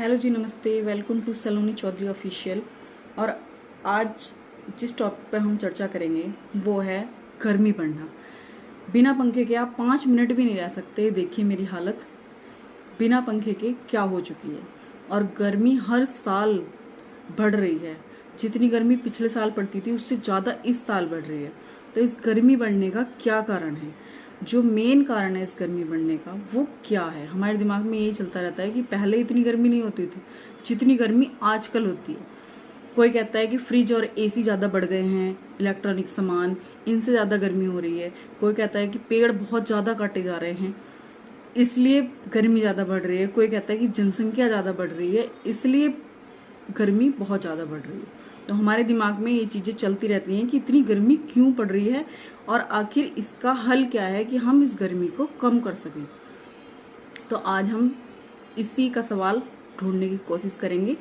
Hello ji, नमस्ते। Welcome to Saloni Chaudhary official. और आज जिस टॉपिक पर हम चर्चा करेंगे वो है गर्मी बढ़ना। बिना पंखे के आप 5 मिनट भी नहीं रह सकते। देखिए मेरी हालत बिना पंखे के क्या हो चुकी है। और गर्मी हर साल बढ़ रही है। जितनी गर्मी पिछले साल पड़ती थी उससे ज़्यादा इस साल बढ़ रही है। तो इस गर्मी बढ़ने का क्या कारण है? जो मेन कारण है इस गर्मी बढ़ने का वो क्या है? हमारे दिमाग में यही चलता रहता है कि पहले इतनी गर्मी नहीं होती थी जितनी गर्मी आजकल होती है। कोई कहता है कि फ्रिज और एसी ज़्यादा बढ़ गए हैं, इलेक्ट्रॉनिक सामान, इनसे ज़्यादा गर्मी हो रही है। कोई कहता है कि पेड़ बहुत ज़्यादा काटे जा रहे हैं इसलिए गर्मी ज़्यादा बढ़ रही है। कोई कहता है कि जनसंख्या ज़्यादा बढ़ रही है इसलिए गर्मी बहुत ज़्यादा बढ़ रही है। तो हमारे दिमाग में ये चीज़ें चलती रहती हैं कि इतनी गर्मी क्यों पड़ रही है और आखिर इसका हल क्या है कि हम इस गर्मी को कम कर सकें। तो आज हम इसी का सवाल ढूंढने की कोशिश करेंगे।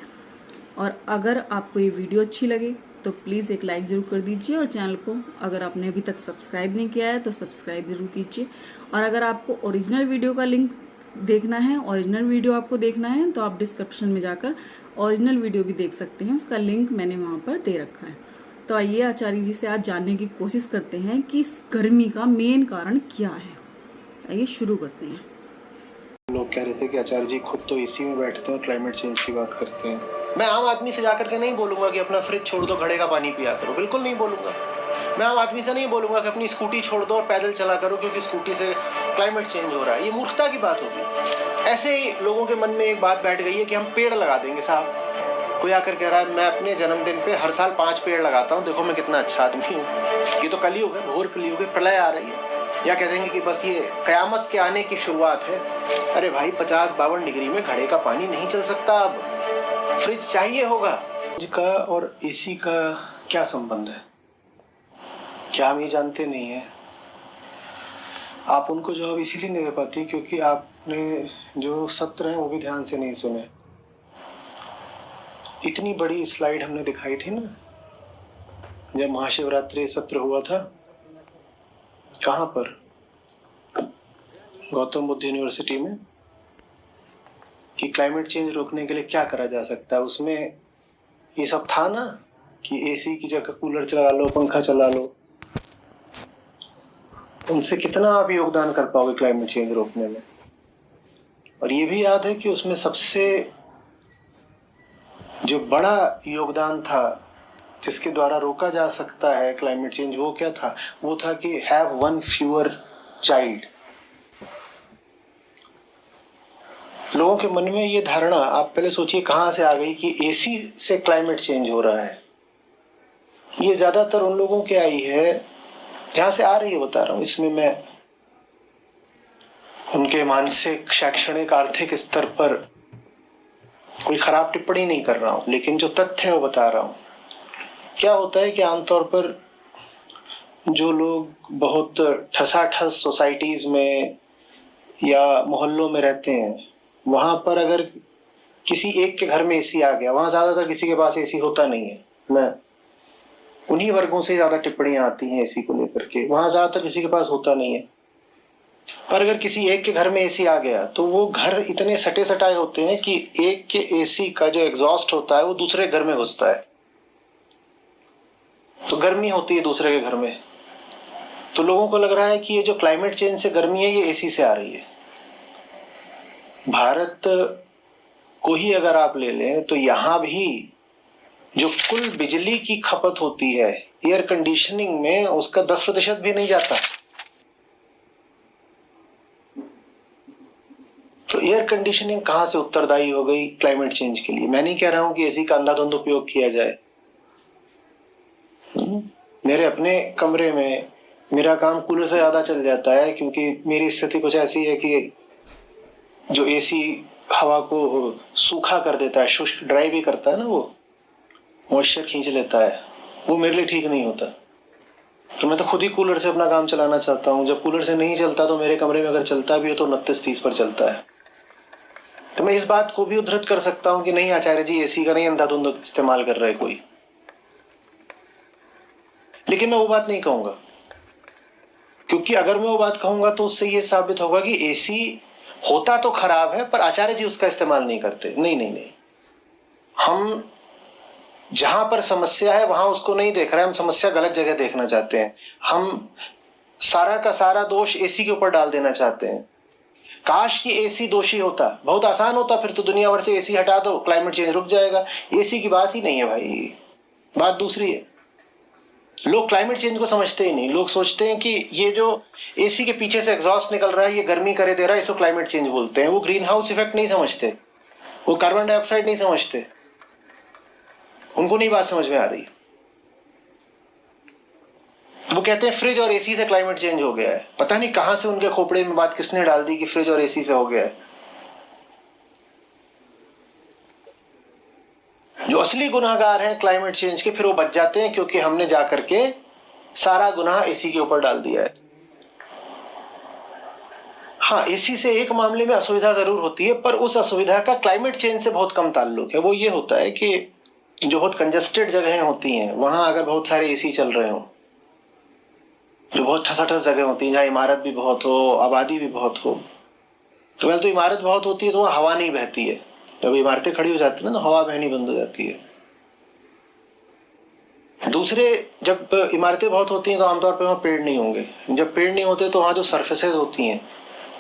और अगर आपको ये वीडियो अच्छी लगे तो प्लीज़ एक लाइक ज़रूर कर दीजिए और चैनल को अगर आपने अभी तक सब्सक्राइब नहीं किया है तो सब्सक्राइब ज़रूर कीजिए। और अगर आपको ओरिजिनल वीडियो का लिंक देखना है, ओरिजिनल वीडियो आपको देखना है तो आप डिस्क्रिप्शन में जाकर ओरिजिनल वीडियो भी देख सकते हैं। उसका लिंक मैंने वहाँ पर दे रखा है। तो आइए आचार्य जी से आज जानने की कोशिश करते हैं कि इस गर्मी का मेन कारण क्या है। आइए शुरू करते हैं। लोग कह रहे थे कि आचार्य जी खुद तो एसी में बैठते हैं और क्लाइमेट चेंज की बात करते हैं। मैं आम आदमी से जाकर के नहीं बोलूंगा कि अपना फ्रिज छोड़ दो, घड़े का पानी पिया करो, बिल्कुल नहीं बोलूंगा। मैं आम आदमी से नहीं बोलूंगा कि अपनी स्कूटी छोड़ दो और पैदल चला करो क्योंकि स्कूटी से क्लाइमेट चेंज हो रहा है। ये मूर्खता की बात होगी। ऐसे ही लोगों के मन में एक बात बैठ गई है कि हम पेड़ लगा देंगे। साहब, कोई आकर कह रहा है मैं अपने जन्मदिन पे हर साल 5 पेड़ लगाता हूँ, देखो मैं कितना अच्छा आदमी हूँ। ये तो कलयुग है, घोर कलयुग है, प्रलय आ रही है। या कह देंगे कि बस ये कयामत के आने की शुरुआत है। अरे भाई, 50-52 डिग्री में घड़े का पानी नहीं चल सकता, अब फ्रिज चाहिए होगा। फ्रिज का और एसी का क्या संबंध है, क्या हम ये जानते नहीं है? आप उनको जवाब इसीलिए नहीं दे पाती क्योंकि आपने जो सत्र हैं वो भी ध्यान से नहीं सुने। इतनी बड़ी स्लाइड हमने दिखाई थी ना जब महाशिवरात्रि सत्र हुआ था। कहाँ पर? गौतम बुद्ध यूनिवर्सिटी में। कि क्लाइमेट चेंज रोकने के लिए क्या करा जा सकता है। उसमें ये सब था ना कि एसी की जगह कूलर चला लो, पंखा चला लो। उनसे कितना आप योगदान कर पाओगे क्लाइमेट चेंज रोकने में? और ये भी याद है कि उसमें सबसे जो बड़ा योगदान था जिसके द्वारा रोका जा सकता है क्लाइमेट चेंज, वो क्या था? वो था कि हैव वन फ्यूअर चाइल्ड। लोगों के मन में ये धारणा, आप पहले सोचिए कहां से आ गई कि एसी से क्लाइमेट चेंज हो रहा है। ये ज्यादातर उन लोगों के आई है जहां से आ रही है, बता रहा हूं। इसमें मैं उनके मानसिक, शैक्षणिक, आर्थिक स्तर पर कोई खराब टिप्पणी नहीं कर रहा हूं, लेकिन जो तथ्य है वो बता रहा हूं। क्या होता है कि आमतौर पर जो लोग बहुत ठसाठस सोसाइटीज में या मोहल्लों में रहते हैं, वहां पर अगर किसी एक के घर में एसी आ गया, वहां ज्यादातर किसी के पास एसी होता नहीं है। मैं उन्हीं वर्गों से ज्यादा टिप्पणियां आती हैं एसी को लेकर के, वहां ज्यादातर किसी के पास होता नहीं है। पर अगर किसी एक के घर में एसी आ गया तो वो घर इतने सटे सटाए होते हैं कि एक के एसी का जो एग्जॉस्ट होता है वो दूसरे घर में घुसता है, तो गर्मी होती है दूसरे के घर में। तो लोगों को लग रहा है कि ये जो क्लाइमेट चेंज से गर्मी है ये एसी से आ रही है। भारत को ही अगर आप ले लें तो यहां भी जो कुल बिजली की खपत होती है एयर कंडीशनिंग में, उसका 10% भी नहीं जाता। तो एयर कंडीशनिंग कहां से उत्तरदायी हो गई क्लाइमेट चेंज के लिए? मैं नहीं कह रहा हूं कि एसी का अंधाधुंध उपयोग किया जाए। मेरे अपने कमरे में मेरा काम कूलर से ज्यादा चल जाता है क्योंकि मेरी स्थिति कुछ ऐसी है कि जो एसी हवा को सूखा कर देता है, शुष्क ड्राई भी करता है ना, वो मॉइस्चर खींच लेता है, वो मेरे लिए ठीक नहीं होता। तो मैं तो खुद ही कूलर से अपना काम चलाना चाहता हूँ। जब कूलर से नहीं चलता तो मेरे कमरे में अगर चलता भी है तो 29-30 पर चलता है। तो मैं इस बात को भी उद्धृत कर सकता हूँ कि नहीं आचार्य जी, एसी का नहीं अंधाधुंध इस्तेमाल कर रहा है कोई। लेकिन मैं वो बात नहीं कहूंगा, क्योंकि अगर मैं वो बात कहूंगा तो उससे ये साबित होगा कि एसी होता तो खराब है, पर आचार्य जी उसका इस्तेमाल नहीं करते। नहीं नहीं नहीं, हम जहां पर समस्या है वहां उसको नहीं देख रहे हैं, हम समस्या गलत जगह देखना चाहते हैं। हम सारा का सारा दोष एसी के ऊपर डाल देना चाहते हैं। काश कि एसी दोषी होता, बहुत आसान होता, फिर तो दुनिया भर से एसी हटा दो, क्लाइमेट चेंज रुक जाएगा। एसी की बात ही नहीं है भाई, बात दूसरी है। लोग क्लाइमेट चेंज को समझते ही नहीं। लोग सोचते हैं कि ये जो एसी के पीछे से एग्जॉस्ट निकल रहा है ये गर्मी करे दे रहा है, इसको क्लाइमेट चेंज बोलते हैं। वो ग्रीन हाउस इफेक्ट नहीं समझते, वो कार्बन डाइऑक्साइड नहीं समझते, उनको नहीं बात समझ में आ रही। वो कहते हैं फ्रिज और एसी से क्लाइमेट चेंज हो गया है। पता नहीं कहां से उनके खोपड़े में बात किसने डाल दी कि फ्रिज और एसी से हो गया है। जो असली गुनाहगार हैं क्लाइमेट चेंज के, फिर वो बच जाते हैं क्योंकि हमने जाकर के सारा गुनाह एसी के ऊपर डाल दिया है। हाँ, एसी से एक मामले में असुविधा जरूर होती है, पर उस असुविधा का क्लाइमेट चेंज से बहुत कम ताल्लुक है। वो ये होता है कि जो बहुत कंजेस्टेड जगहें होती हैं वहां अगर बहुत सारे एसी चल रहे हों, जो बहुत ठसाठस जगह होती है जहाँ इमारत भी बहुत हो, आबादी भी बहुत हो, तो पहले तो इमारत बहुत होती है तो वहाँ हवा नहीं बहती है। जब इमारतें खड़ी हो जाती है ना, हवा बहनी बंद हो जाती है। दूसरे, जब इमारतें बहुत होती हैं तो आमतौर पर वहाँ पेड़ नहीं होंगे। जब पेड़ नहीं होते तो वहाँ जो सरफेसेज होती हैं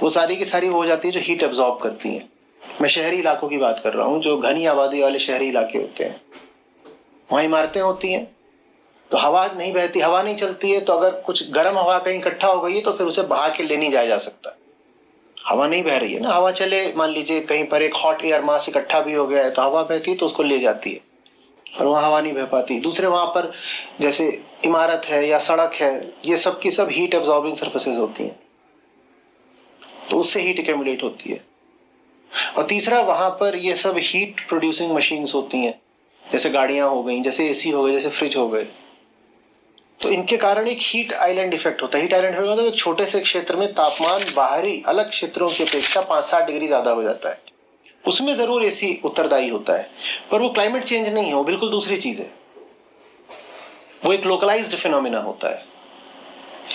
वो सारी की सारी वो हो जाती है जो हीट एब्जॉर्ब करती हैं। मैं शहरी इलाकों की बात कर रहा हूँ, जो घनी आबादी वाले शहरी इलाके होते हैं, वहाँ इमारतें होती हैं तो हवा नहीं बहती, हवा नहीं चलती है। तो अगर कुछ गर्म हवा कहीं इकट्ठा हो गई है तो फिर उसे बहा के ले नहीं जाया जा सकता। हवा नहीं बह रही है ना, हवा चले, मान लीजिए कहीं पर एक हॉट एयर मास इकट्ठा भी हो गया है तो हवा बहती है तो उसको ले जाती है, और वहाँ हवा नहीं बह पाती। दूसरे वहाँ पर जैसे इमारत है या सड़क है, ये सब की सब हीट एब्जॉर्बिंग सर्फेसेज होती हैं तो उससे हीट एक्यूमुलेट होती है। और तीसरा, वहाँ पर ये सब हीट प्रोड्यूसिंग मशीन्स होती हैं, जैसे गाड़ियाँ हो गई, जैसे एसी हो गए, जैसे फ्रिज हो गए। तो इनके कारण एक हीट आइलैंड इफेक्ट होता है। हीट आइलैंड इफेक्ट मतलब एक छोटे से क्षेत्र में तापमान बाहरी अलग क्षेत्रों की अपेक्षा 5-7 डिग्री ज्यादा हो जाता है। उसमें जरूर एसी उत्तरदायी होता है, पर वो क्लाइमेट चेंज नहीं है, वो बिल्कुल दूसरी चीज है। वो एक लोकलाइज्ड फिनोमिना होता है।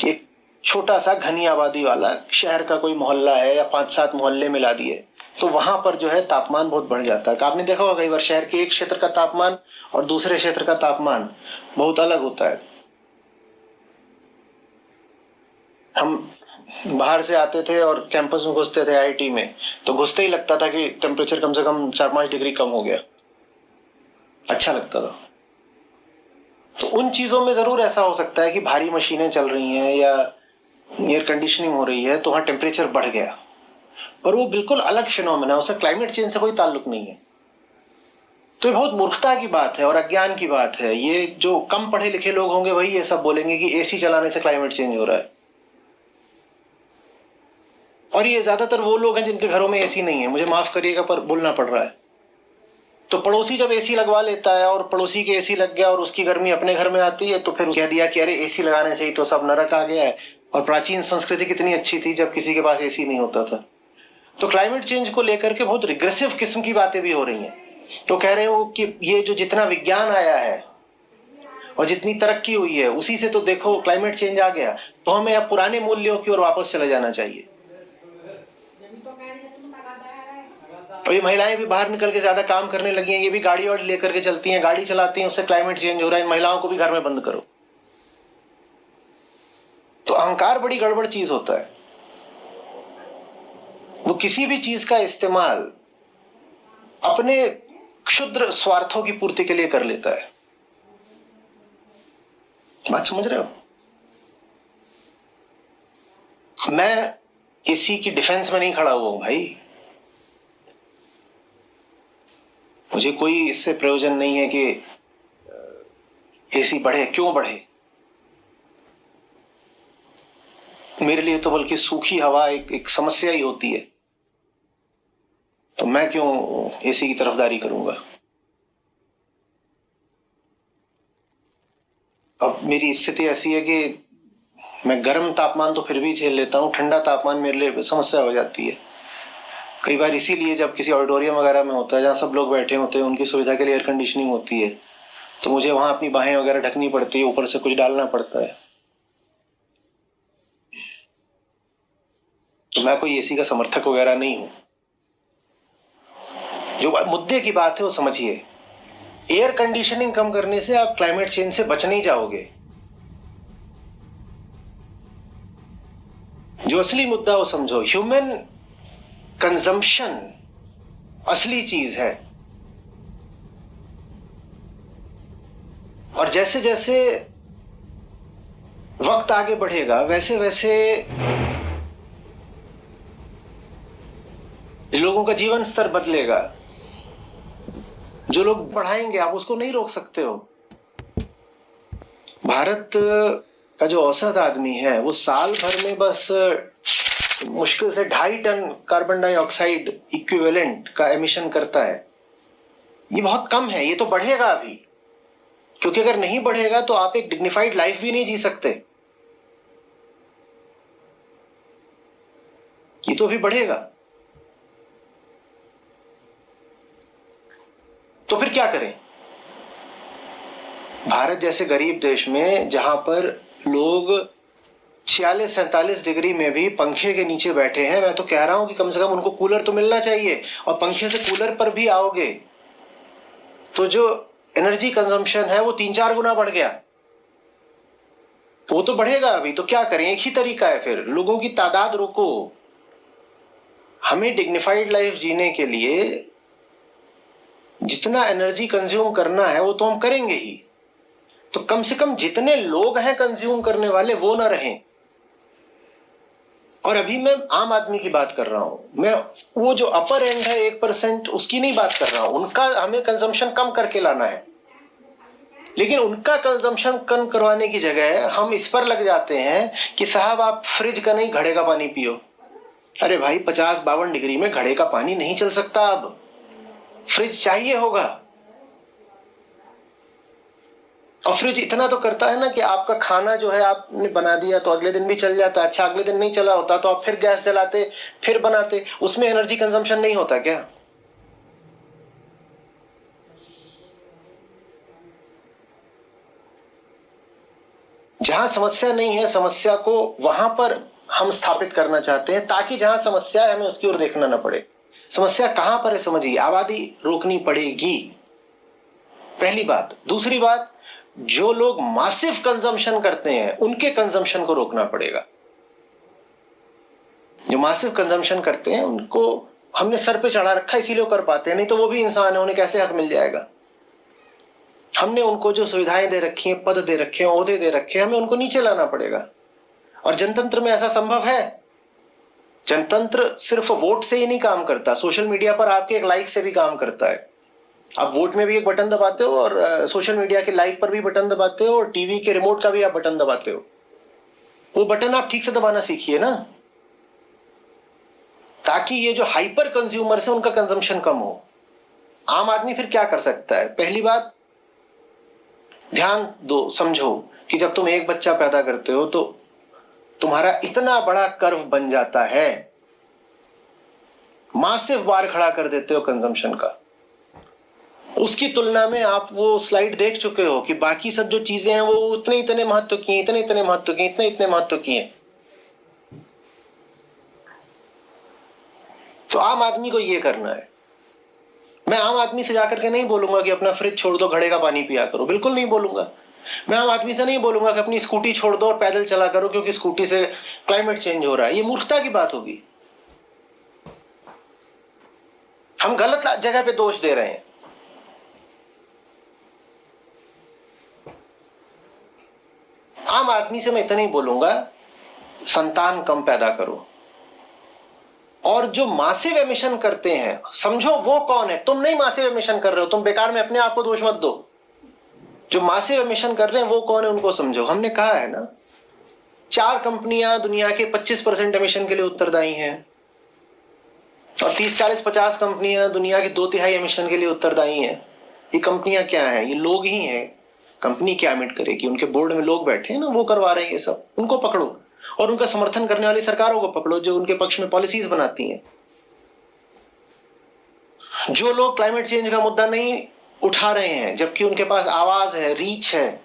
एक छोटा सा घनी आबादी वाला शहर का कोई मोहल्ला है या 5-7 मोहल्ले मिला दिए तो वहां पर जो है तापमान बहुत बढ़ जाता है। आपने देखा होगा कई बार शहर के एक क्षेत्र का तापमान और दूसरे क्षेत्र का तापमान बहुत अलग होता है। हम बाहर से आते थे और कैंपस में घुसते थे आईआईटी में, तो घुसते ही लगता था कि टेम्परेचर कम से कम 4-5 डिग्री कम हो गया, अच्छा लगता था। तो उन चीजों में जरूर ऐसा हो सकता है कि भारी मशीनें चल रही हैं या एयर कंडीशनिंग हो रही है तो वहां टेम्परेचर बढ़ गया, पर वो बिल्कुल अलग फिनोमेना, उससे क्लाइमेट चेंज से कोई ताल्लुक नहीं है। तो ये बहुत मूर्खता की बात है और अज्ञान की बात है। ये जो कम पढ़े लिखे लोग होंगे वही ये सब बोलेंगे कि एसी चलाने से क्लाइमेट चेंज हो रहा है। और ये ज्यादातर वो लोग हैं जिनके घरों में एसी नहीं है, मुझे माफ करिएगा पर बोलना पड़ रहा है। तो पड़ोसी जब एसी लगवा लेता है और पड़ोसी के एसी लग गया और उसकी गर्मी अपने घर में आती है तो फिर कह दिया कि अरे एसी लगाने से ही तो सब नरक आ गया है। और प्राचीन संस्कृति कितनी अच्छी थी जब किसी के पास एसी नहीं होता था। तो क्लाइमेट चेंज को लेकर के बहुत रिग्रेसिव किस्म की बातें भी हो रही हैं। तो कह रहे हो कि ये जो जितना विज्ञान आया है और जितनी तरक्की हुई है उसी से तो देखो क्लाइमेट चेंज आ गया, तो हमें अब पुराने मूल्यों की ओर वापस चले जाना चाहिए। और ये महिलाएं भी बाहर निकल के ज्यादा काम करने लगी हैं, ये भी गाड़ी वाड़ी लेकर के चलती हैं, गाड़ी चलाती हैं, उससे क्लाइमेट चेंज हो रहा है। महिलाओं को भी घर में बंद करो। तो अहंकार बड़ी गड़बड़ चीज होता है। वो किसी भी चीज का इस्तेमाल अपने क्षुद्र स्वार्थों की पूर्ति के लिए कर लेता है। बात समझ रहे हो? मैं एसी की डिफेंस में नहीं खड़ा हुआ हूं भाई, मुझे कोई इससे प्रयोजन नहीं है कि एसी बढ़े, क्यों बढ़े। मेरे लिए तो बल्कि सूखी हवा एक समस्या ही होती है, तो मैं क्यों एसी की तरफदारी करूंगा। अब मेरी स्थिति ऐसी है कि मैं गर्म तापमान तो फिर भी झेल लेता हूँ, ठंडा तापमान मेरे लिए समस्या हो जाती है। कई बार इसीलिए जब किसी ऑडिटोरियम वगैरह में होता है जहाँ सब लोग बैठे होते हैं, उनकी सुविधा के लिए एयर कंडीशनिंग होती है, तो मुझे वहां अपनी बाहें वगैरह ढकनी पड़ती है, ऊपर से कुछ डालना पड़ता है। तो मैं कोई एसी का समर्थक वगैरह नहीं हूं। जो मुद्दे की बात है वो समझिए। एयर कंडीशनिंग कम करने से आप क्लाइमेट चेंज से बच नहीं जाओगे। जो असली मुद्दा वो समझो। ह्यूमन कंजम्पशन असली चीज है, और जैसे जैसे वक्त आगे बढ़ेगा वैसे वैसे लोगों का जीवन स्तर बदलेगा। जो लोग बढ़ाएंगे आप उसको नहीं रोक सकते हो। भारत का जो औसत आदमी है वो साल भर में बस मुश्किल से 2.5 टन कार्बन डाइऑक्साइड इक्विवेलेंट का एमिशन करता है। ये बहुत कम है। ये तो बढ़ेगा अभी, क्योंकि अगर नहीं बढ़ेगा तो आप एक डिग्निफाइड लाइफ भी नहीं जी सकते। ये तो अभी बढ़ेगा। तो फिर क्या करें? भारत जैसे गरीब देश में जहां पर लोग 46-47 डिग्री में भी पंखे के नीचे बैठे हैं, मैं तो कह रहा हूं कि कम से कम उनको कूलर तो मिलना चाहिए। और पंखे से कूलर पर भी आओगे तो जो एनर्जी कंजम्पशन है वो 3-4 गुना बढ़ गया। वो तो बढ़ेगा अभी। तो क्या करें? एक ही तरीका है, फिर लोगों की तादाद रोको। हमें डिग्निफाइड लाइफ जीने के लिए जितना एनर्जी कंज्यूम करना है वो तो हम करेंगे ही, तो कम से कम जितने लोग हैं कंज्यूम करने वाले वो ना रहें। और अभी मैं आम आदमी की बात कर रहा हूं। मैं वो जो अपर एंड है 1% उसकी नहीं बात कर रहा हूं। उनका हमें कंजम्पशन कम करके लाना है, लेकिन उनका कंजम्पशन कम करवाने की जगह हम इस पर लग जाते हैं कि साहब आप फ्रिज का नहीं घड़े का पानी पियो। अरे भाई 50-52 डिग्री में घड़े का पानी नहीं चल सकता, अब फ्रिज चाहिए होगा। और फ्रिज इतना तो करता है ना कि आपका खाना जो है आपने बना दिया तो अगले दिन भी चल जाता है। अच्छा, अगले दिन नहीं चला होता तो आप फिर गैस जलाते, फिर बनाते, उसमें एनर्जी कंजम्पशन नहीं होता क्या? जहां समस्या नहीं है, समस्या को वहां पर हम स्थापित करना चाहते हैं, ताकि जहां समस्या है हमें उसकी ओर देखना ना पड़े। समस्या कहां पर है समझिए। आबादी रोकनी पड़ेगी, पहली बात। दूसरी बात, जो लोग मासिव कंजम्पशन करते हैं उनके कंजम्पशन को रोकना पड़ेगा। जो मासिव कंजम्पशन करते हैं उनको हमने सर पे चढ़ा रखा, इसीलिए वो कर पाते हैं, नहीं तो वो भी इंसान है, उन्हें कैसे हक मिल जाएगा? हमने उनको जो सुविधाएं दे रखी हैं, पद दे रखे हैं, ओहदे दे रखे हैं, हमें उनको नीचे लाना पड़ेगा। और जनतंत्र में ऐसा संभव है? जनतंत्र सिर्फ वोट से ही नहीं काम करता, सोशल मीडिया पर आपके एक लाइक से भी काम करता है। आप वोट में भी एक बटन दबाते हो और सोशल मीडिया के लाइक पर भी बटन दबाते हो, और टीवी के रिमोट का भी आप बटन दबाते हो। वो बटन आप ठीक से दबाना सीखिए ना, ताकि ये जो हाइपर कंज्यूमर्स है उनका कंजम्पशन कम हो। आम आदमी फिर क्या कर सकता है? पहली बात, ध्यान दो, समझो कि जब तुम एक बच्चा पैदा करते हो तो तुम्हारा इतना बड़ा कर्व बन जाता है, मासिव बार खड़ा कर देते हो कंजम्पशन का। उसकी तुलना में आप वो स्लाइड देख चुके हो कि बाकी सब जो चीजें हैं वो उतने इतने महत्व की, इतने इतने महत्व की, इतने इतने महत्व की हैं। तो आम आदमी को ये करना है। मैं आम आदमी से जाकर के नहीं बोलूंगा कि अपना फ्रिज छोड़ दो, घड़े का पानी पिया करो, बिल्कुल नहीं बोलूंगा। मैं आम आदमी से नहीं बोलूंगा कि अपनी स्कूटी छोड़ दो और पैदल चला करो, क्योंकि स्कूटी से क्लाइमेट चेंज हो रहा है। ये मूर्खता की बात होगी। हम गलत जगह पे दोष दे रहे हैं। आम आदमी से मैं इतना ही बोलूंगा, संतान कम पैदा करो। और जो मासिव एमिशन करते हैं, समझो वो कौन है। तुम नहीं मासिव एमिशन कर रहे हो, तुम बेकार में अपने आप को दोष मत दो। जो मासिव एमिशन कर रहे हैं वो कौन है, उनको समझो। हमने कहा है ना, 4 कंपनियां दुनिया के 25% एमिशन के लिए उत्तरदायी हैं, और 30-40-50 कंपनियां दुनिया के 2/3 एमिशन के लिए उत्तरदायी हैं। ये कंपनियां क्या हैं? ये लोग ही हैं। कंपनी क्या एमिट करेगी? उनके बोर्ड में लोग बैठे हैं ना, वो करवा रहे हैं ये सब। उनको पकड़ो, और उनका समर्थन करने वाली सरकारों को पकड़ो जो उनके पक्ष में पॉलिसीज बनाती हैं। जो लोग क्लाइमेट चेंज का मुद्दा नहीं उठा रहे हैं जबकि उनके पास आवाज है, रीच है,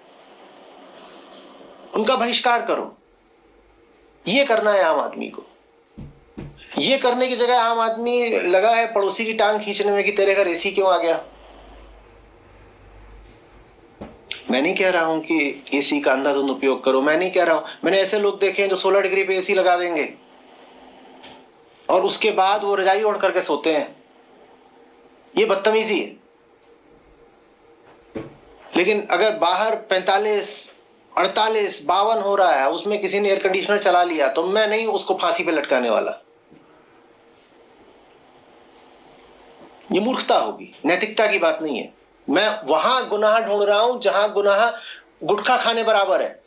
उनका बहिष्कार करो। ये करना है आम आदमी को। ये करने की जगह आम आदमी लगा है पड़ोसी की टांग खींचने में कि तेरे घर एसी क्यों आ गया। मैं नहीं कह रहा हूं कि एसी का अंधाधुंध उपयोग करो, मैं नहीं कह रहा हूं। मैंने ऐसे लोग देखे हैं जो 16 डिग्री पे एसी लगा देंगे और उसके बाद वो रजाई ओढ़ करके सोते हैं। ये बदतमीजी है। लेकिन अगर बाहर 45, 48, 52 हो रहा है, उसमें किसी ने एयर कंडीशनर चला लिया, तो मैं नहीं उसको फांसी पे लटकाने वाला। ये मूर्खता होगी, नैतिकता की बात नहीं है। मैं वहां गुनाह ढूंढ रहा हूं जहां गुनाह गुटखा खाने बराबर है,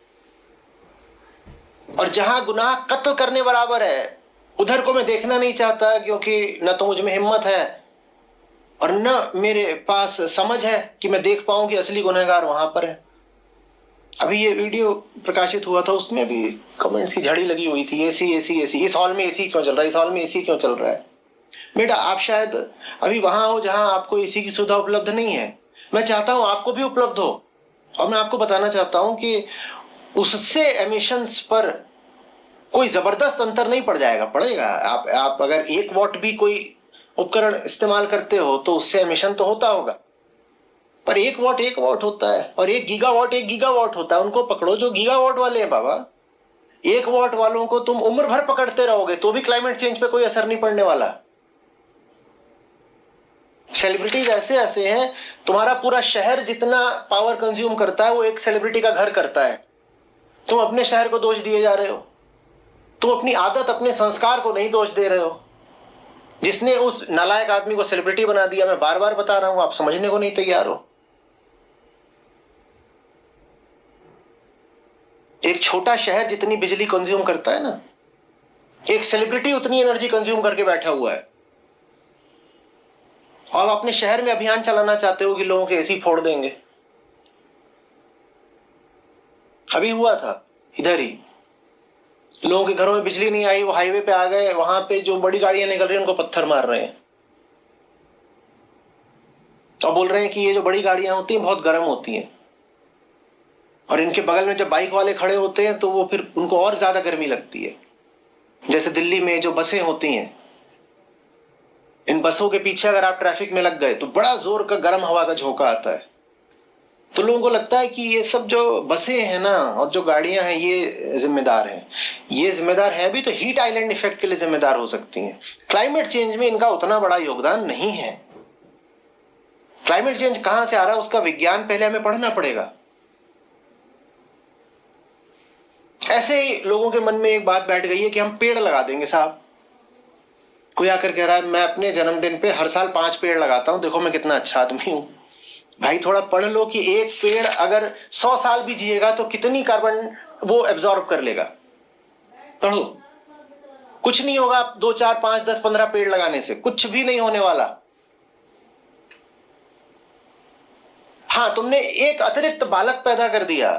और जहां गुनाह कत्ल करने बराबर है, उधर को मैं देखना नहीं चाहता, क्योंकि न तो मुझ में हिम्मत है और न मेरे पास समझ है कि मैं देख पाऊं कि असली गुनहगार वहां पर है। अभी ये वीडियो प्रकाशित हुआ था, उसमें भी कमेंट्स की झड़ी लगी हुई थी, एसी एसी एसी, इस हॉल में एसी क्यों चल रहा है, इस हॉल में एसी क्यों चल रहा है। बेटा, आप शायद अभी वहां हो जहां आपको एसी की सुविधा उपलब्ध नहीं है। मैं चाहता हूं आपको भी उपलब्ध हो, और मैं आपको बताना चाहता हूं कि उससे एमिशंस पर कोई जबरदस्त अंतर नहीं पड़ जाएगा, पड़ेगा। आप अगर 1 वॉट भी कोई उपकरण इस्तेमाल करते हो तो उससे एमिशन तो होता होगा, पर 1 वॉट 1 वॉट होता है, और 1 गीगावाट 1 गीगावाट होता है। उनको पकड़ो जो गीगावाट वाले हैं बाबा। 1 वॉट वालों को तुम उम्र भर पकड़ते रहोगे तो भी क्लाइमेट चेंज पे कोई असर नहीं पड़ने वाला। सेलिब्रिटीज ऐसे ऐसे हैं, तुम्हारा पूरा शहर जितना पावर कंज्यूम करता है वो एक सेलिब्रिटी का घर करता है। तुम अपने शहर को दोष दिए जा रहे हो, तुम अपनी आदत, अपने संस्कार को नहीं दोष दे रहे हो। जिसने उस नालायक आदमी को सेलिब्रिटी बना दिया, मैं बार बार बता रहा हूं, आप समझने को नहीं तैयार हो। एक छोटा शहर जितनी बिजली कंज्यूम करता है ना, एक सेलिब्रिटी उतनी एनर्जी कंज्यूम करके बैठा हुआ है। और आप अपने शहर में अभियान चलाना चाहते हो कि लोगों के एसी फोड़ देंगे। अभी हुआ था इधर ही, लोगों के घरों में बिजली नहीं आई, वो हाईवे पे आ गए, वहां पे जो बड़ी गाड़ियां निकल रही हैं उनको पत्थर मार रहे हैं और बोल रहे हैं कि ये जो बड़ी गाड़ियां होती हैं बहुत गर्म होती हैं, और इनके बगल में जब बाइक वाले खड़े होते हैं तो वो फिर उनको और ज्यादा गर्मी लगती है। जैसे दिल्ली में जो बसें होती हैं, इन बसों के पीछे अगर आप ट्रैफिक में लग गए तो बड़ा जोर का गर्म हवा का झोंका आता है। तो लोगों को लगता है कि ये सब जो बसें हैं ना और जो गाड़ियां हैं ये जिम्मेदार हैं। ये जिम्मेदार है भी तो हीट आइलैंड इफेक्ट के लिए जिम्मेदार हो सकती हैं। क्लाइमेट चेंज में इनका उतना बड़ा योगदान नहीं है। क्लाइमेट चेंज कहां से आ रहा है उसका विज्ञान पहले हमें पढ़ना पड़ेगा। ऐसे ही लोगों के मन में एक बात बैठ गई है कि हम पेड़ लगा देंगे साहब। कोई आकर कह रहा है मैं अपने जन्मदिन पे हर साल 5 पेड़ लगाता हूं, देखो मैं कितना अच्छा आदमी हूं। भाई थोड़ा पढ़ लो कि एक पेड़ अगर 100 साल भी जिएगा तो कितनी कार्बन वो एब्जॉर्ब कर लेगा। पढ़ो, कुछ नहीं होगा 2, 4, 5, 10, 15 पेड़ लगाने से, कुछ भी नहीं होने वाला। हाँ, तुमने एक अतिरिक्त बालक पैदा कर दिया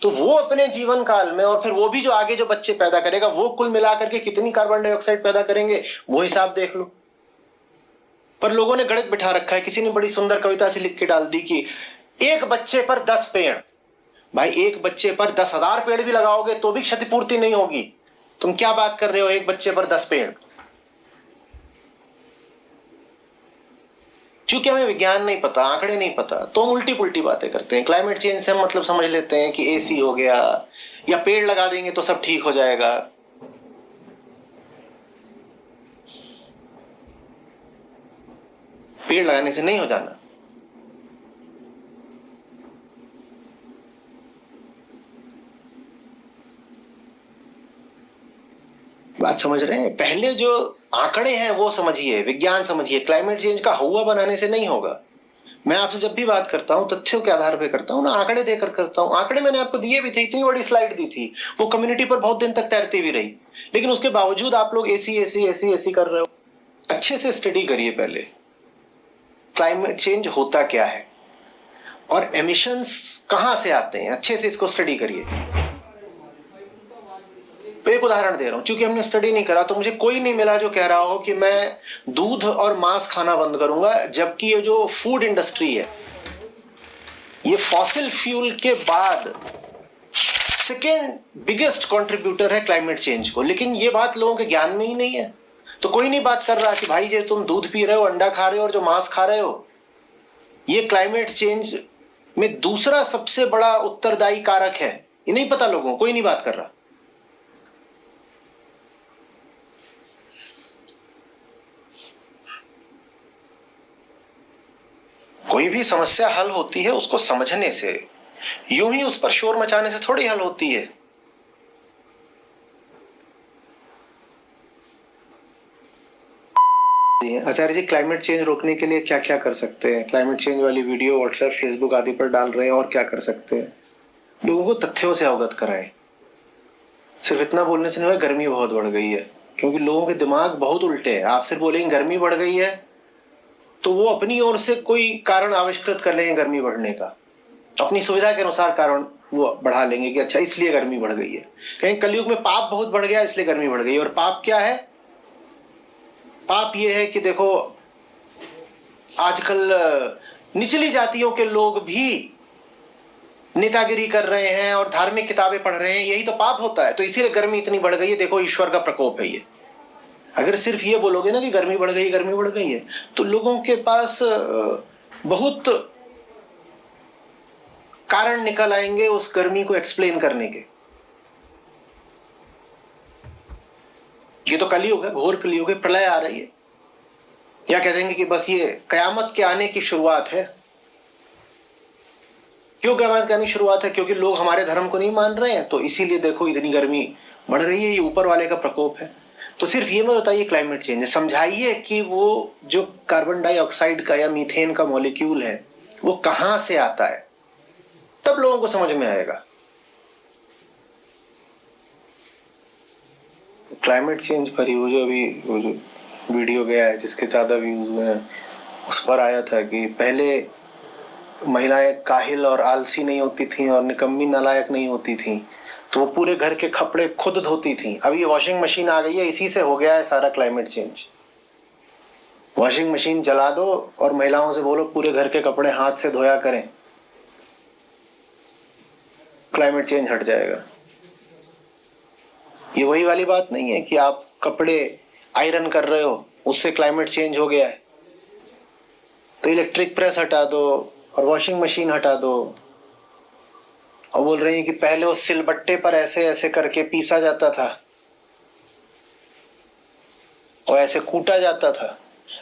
तो वो अपने जीवन काल में, और फिर वो भी जो आगे जो बच्चे पैदा करेगा वो कुल मिलाकर के कितनी कार्बन डाइऑक्साइड पैदा करेंगे वो हिसाब देख लो। पर लोगों ने गणित बिठा रखा है। किसी ने बड़ी सुंदर कविता से लिख के डाल दी कि 1 बच्चे पर 10 पेड़। भाई 1 बच्चे पर 10,000 पेड़ भी लगाओगे तो भी क्षतिपूर्ति नहीं होगी। तुम क्या बात कर रहे हो 1 बच्चे पर 10 पेड़। क्योंकि हमें विज्ञान नहीं पता, आंकड़े नहीं पता, तो हम उल्टी पुल्टी बातें करते हैं। क्लाइमेट चेंज से हम मतलब समझ लेते हैं कि एसी हो गया या पेड़ लगा देंगे तो सब ठीक हो जाएगा। पेड़ लगाने से नहीं हो जाना। बात समझ रहे हैं? पहले जो आंकड़े हैं वो समझिए, विज्ञान समझिए। क्लाइमेट चेंज का हुआ बनाने से नहीं होगा। मैं आपसे जब भी बात करता हूं तथ्यों के आधार पे करता हूं ना, आंकड़े देकर करता हूं। आंकड़े मैंने आपको दिए भी थे, इतनी बड़ी स्लाइड दी थी, वो कम्युनिटी पर बहुत दिन तक तैरती भी रही, लेकिन उसके बावजूद आप लोग एसी एसी एसी एसी कर रहे हो। अच्छे से स्टडी करिए पहले क्लाइमेट चेंज होता क्या है और एमिशंस कहां से आते हैं, अच्छे से इसको स्टडी करिए। एक उदाहरण दे रहा हूं, क्योंकि हमने स्टडी नहीं करा तो मुझे कोई नहीं मिला जो कह रहा हो कि मैं दूध और मांस खाना बंद करूंगा, जबकि ये जो फूड इंडस्ट्री है ये फॉसिल फ्यूल के बाद सेकेंड बिगेस्ट कंट्रीब्यूटर है क्लाइमेट चेंज को, लेकिन ये बात लोगों के ज्ञान में ही नहीं है। तो कोई नहीं बात कर रहा कि भाई जो तुम दूध पी रहे हो, अंडा खा रहे हो और जो मांस खा रहे हो, ये क्लाइमेट चेंज में दूसरा सबसे बड़ा उत्तरदायी कारक है। ये नहीं पता लोगों को, कोई नहीं बात कर रहा। कोई भी समस्या हल होती है उसको समझने से, यूं ही उस पर शोर मचाने से थोड़ी हल होती है। आचार्य जी, क्लाइमेट चेंज रोकने के लिए क्या क्या कर सकते हैं? क्लाइमेट चेंज वाली वीडियो व्हाट्सएप, फेसबुक आदि पर डाल रहे हैं, और क्या कर सकते हैं? लोगों को तथ्यों से अवगत कराएं। सिर्फ इतना बोलने से नहीं होगा गर्मी बहुत बढ़ गई है, क्योंकि लोगों के दिमाग बहुत उल्टे हैं। आप सिर्फ बोलेंगे गर्मी बढ़ गई है तो वो अपनी ओर से कोई कारण आविष्कृत कर लेंगे गर्मी बढ़ने का, अपनी सुविधा के अनुसार कारण वो बढ़ा लेंगे कि अच्छा इसलिए गर्मी बढ़ गई है। कहीं कलयुग में पाप बहुत बढ़ गया इसलिए गर्मी बढ़ गई। और पाप क्या है? पाप ये है कि देखो आजकल निचली जातियों के लोग भी नेतागिरी कर रहे हैं और धार्मिक किताबें पढ़ रहे हैं, यही तो पाप होता है। तो इसीलिए गर्मी इतनी बढ़ गई है, देखो ईश्वर का प्रकोप है ये। अगर सिर्फ ये बोलोगे ना कि गर्मी बढ़ गई है, तो लोगों के पास बहुत कारण निकल आएंगे उस गर्मी को एक्सप्लेन करने के। ये तो कलयुग है, घोर कलयुग है, प्रलय आ रही है। या कह देंगे कि बस ये कयामत के आने की शुरुआत है। क्यों कयामत के आने की शुरुआत है? क्योंकि लोग हमारे धर्म को नहीं मान रहे हैं, तो इसीलिए देखो इतनी गर्मी बढ़ रही है। ये ऊपर वाले का प्रकोप है। तो सिर्फ ये मत बताइए क्लाइमेट चेंज है, समझाइए कि वो जो कार्बन डाइऑक्साइड का या मीथेन का मॉलिक्यूल है वो कहां से आता है, तब लोगों को समझ में आएगा। क्लाइमेट चेंज पर ही वो जो वीडियो गया है जिसके ज्यादा व्यूज हुए हैं, उस पर आया था कि पहले महिलाएं काहिल और आलसी नहीं होती थी और निकम्मी नालायक नहीं होती थी, तो वो पूरे घर के कपड़े खुद धोती थी। अभी ये वॉशिंग मशीन आ गई है, इसी से हो गया है सारा क्लाइमेट चेंज। वॉशिंग मशीन चला दो और महिलाओं से बोलो पूरे घर के कपड़े हाथ से धोया करें, क्लाइमेट चेंज हट जाएगा। ये वही वाली बात नहीं है कि आप कपड़े आयरन कर रहे हो उससे क्लाइमेट चेंज हो गया है, तो इलेक्ट्रिक प्रेस हटा दो और वॉशिंग मशीन हटा दो। और बोल रही है कि पहले उस सिलबट्टे पर ऐसे ऐसे करके पीसा जाता था और ऐसे कूटा जाता था,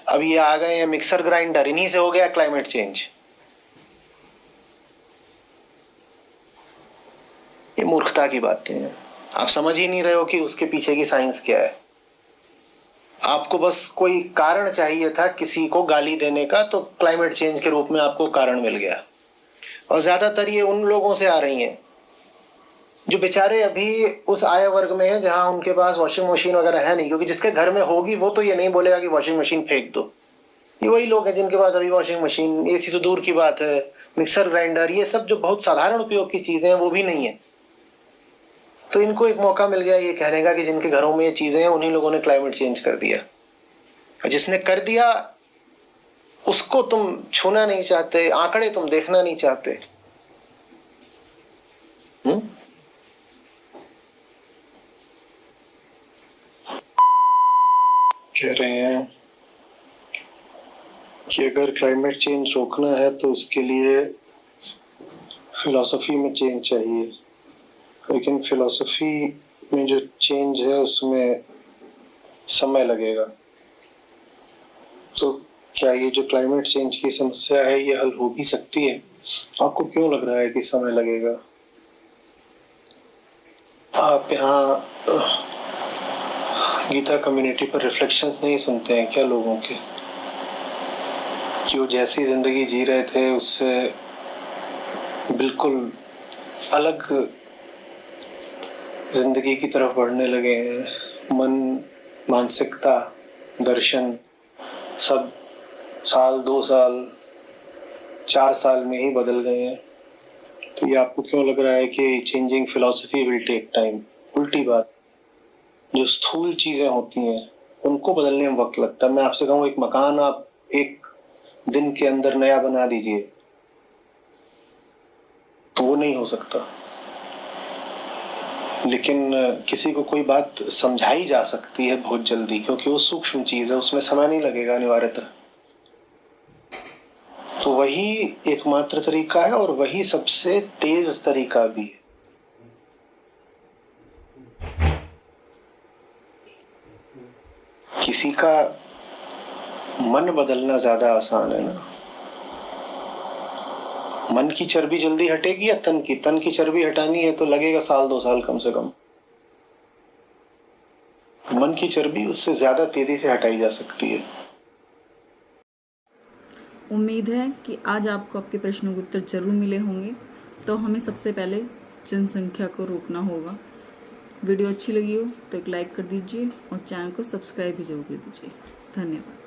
अब ये आ गए हैं मिक्सर ग्राइंडर, इन्हीं से हो गया क्लाइमेट चेंज। ये मूर्खता की बातें हैं, आप समझ ही नहीं रहे हो कि उसके पीछे की साइंस क्या है। आपको बस कोई कारण चाहिए था किसी को गाली देने का, तो क्लाइमेट चेंज के रूप में आपको कारण मिल गया। और ज्यादातर ये उन लोगों से आ रही हैं जो बेचारे अभी उस आय वर्ग में हैं जहां उनके पास वॉशिंग मशीन वगैरह है नहीं, क्योंकि जिसके घर में होगी वो तो ये नहीं बोलेगा कि वॉशिंग मशीन फेंक दो। ये वही लोग हैं जिनके पास अभी वॉशिंग मशीन, एसी तो दूर की बात है, मिक्सर ग्राइंडर, ये सब जो बहुत साधारण उपयोग की चीजें हैं वो भी नहीं है। तो इनको एक मौका मिल गया ये कहने का कि जिनके घरों में ये चीजें हैं उन्हीं लोगों ने क्लाइमेट चेंज कर दिया। और जिसने कर दिया उसको तुम छूना नहीं चाहते, आंकड़े तुम देखना नहीं चाहते। कह रहे हैं कि अगर क्लाइमेट चेंज रोकना है तो उसके लिए फिलॉसफी में चेंज चाहिए, लेकिन फिलॉसफी में जो चेंज है उसमें समय लगेगा। तो क्या ये जो क्लाइमेट चेंज की समस्या है ये हल हो भी सकती है? आपको क्यों लग रहा है कि समय लगेगा? आप यहाँ गीता कम्युनिटी पर रिफ्लेक्शंस नहीं सुनते हैं क्या लोगों के, कि वो जैसी जिंदगी जी रहे थे उससे बिल्कुल अलग जिंदगी की तरफ बढ़ने लगे हैं। मन, मानसिकता, दर्शन सब साल, 2 साल, 4 साल में ही बदल गए हैं। तो ये आपको क्यों लग रहा है कि changing philosophy will take time? उल्टी बात। जो स्थूल चीजें होती हैं उनको बदलने में वक्त लगता है। मैं आपसे कहूँ एक मकान आप एक दिन के अंदर नया बना दीजिए तो वो नहीं हो सकता। लेकिन किसी को कोई बात समझाई जा सकती है बहुत जल्दी, क्योंकि वो सूक्ष्म चीज है, उसमें समय नहीं लगेगा अनिवार्यतः। तो वही एकमात्र तरीका है और वही सबसे तेज तरीका भी है। किसी का मन बदलना ज्यादा आसान है ना। मन की चर्बी जल्दी हटेगी या तन की चर्बी हटानी है तो लगेगा 1-2 साल कम से कम। मन की चर्बी उससे ज्यादा तेजी से हटाई जा सकती है। उम्मीद है कि आज आपको आपके प्रश्नों के उत्तर जरूर मिले होंगे। तो हमें सबसे पहले जनसंख्या को रोकना होगा। वीडियो अच्छी लगी हो तो एक लाइक कर दीजिए और चैनल को सब्सक्राइब भी जरूर कर दीजिए। धन्यवाद।